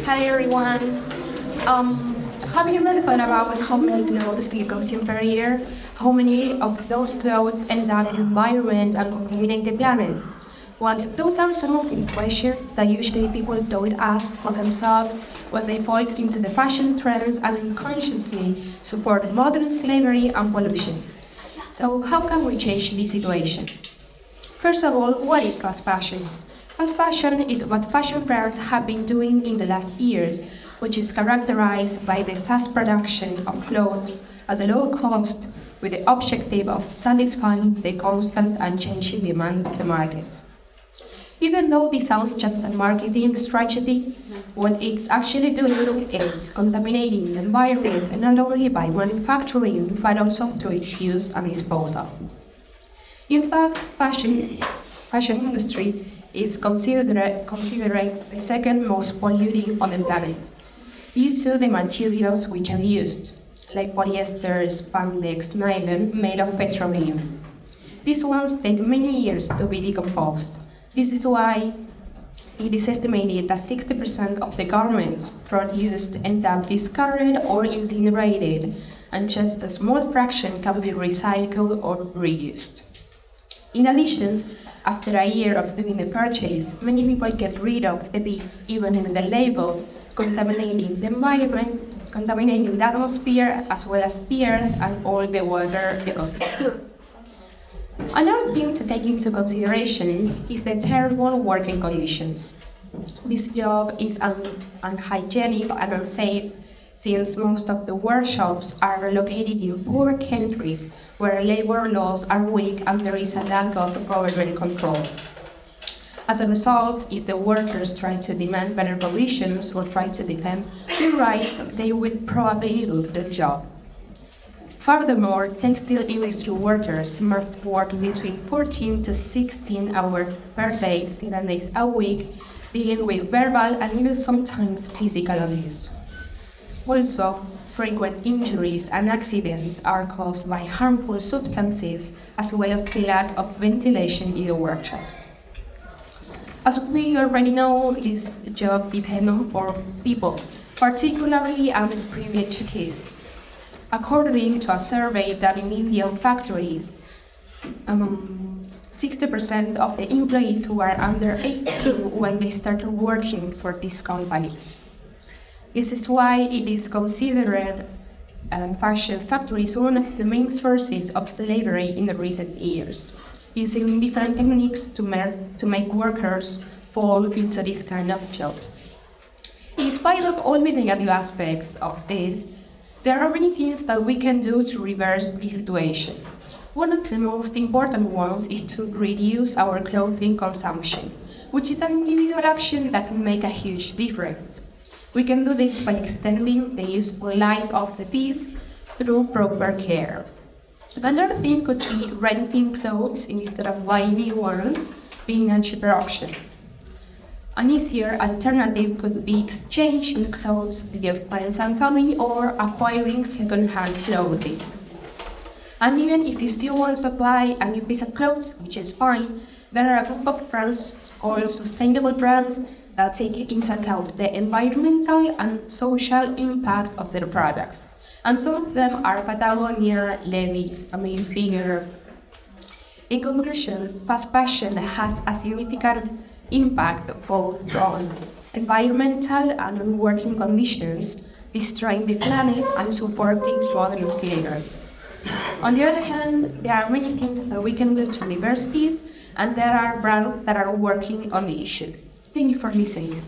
Hi everyone. Have you ever thought about how many clothes we consume per year? How many of those clothes end up in the environment and contaminate the planet? Well, those are some of the questions that usually people don't ask for themselves when they fall into the fashion trends and unconsciously support modern slavery and pollution. So how can we change this situation? First of all, what is fast fashion? Fast fashion is what fashion brands have been doing in the last years, which is characterized by the fast production of clothes at a low cost with the objective of satisfying the constant and changing demand of the market. Even though this sounds just a marketing strategy, what it's actually doing is contaminating the environment not only by manufacturing but also through its use and disposal. In fact, fashion industry is considered the second most polluting on the planet due to the materials which are used, like polyester, spandex, nylon, made of petroleum. These ones take many years to be decomposed. This is why it is estimated that 60% of the garments produced end up discarded or incinerated, and just a small fraction can be recycled or reused. In addition, after a year of doing the purchase, many people get rid of the piece even in the label, contaminating the environment, contaminating the atmosphere as well as the earth and all the water ecosystem. Another thing to take into consideration is the terrible working conditions. This job is unhygienic and unsafe since most of the workshops are located in poor countries where labor laws are weak and there is a lack of government control. As a result, if the workers try to demand better conditions or try to defend their rights, they will probably lose their job. Furthermore, textile industry workers must work between 14 to 16 hours per day, 7 days a week, dealing with verbal and even sometimes physical abuse. Also, frequent injuries and accidents are caused by harmful substances as well as the lack of ventilation in the workshops. As we already know, this job depends on people, particularly underprivileged kids. According to a survey done in Indian factories, 60% of the employees who are under 18 when they started working for these companies. This is why it is considered fashion factories one of the main sources of slavery in the recent years, using different techniques to make workers fall into this kind of jobs. In spite of all the negative aspects of this, there are many things that we can do to reverse this situation. One of the most important ones is to reduce our clothing consumption, which is an individual action that can make a huge difference. We can do this by extending the useful life of the piece through proper care. Another thing could be renting clothes instead of buying new ones, being a cheaper option. An easier alternative could be exchanging clothes with your friends and family or acquiring second-hand clothing. And even if you still want to buy a new piece of clothes, which is fine, there are a group of brands called sustainable brands that take into account the environmental and social impact of their products. And some of them are Patagonia, Levi's, main figure. In conclusion, fast fashion has a significant impact both on environmental and on working conditions, destroying the planet and supporting modern slavery. On the other hand, there are many things that we can do to reverse this, and there are brands that are working on the issue. Thank you for listening.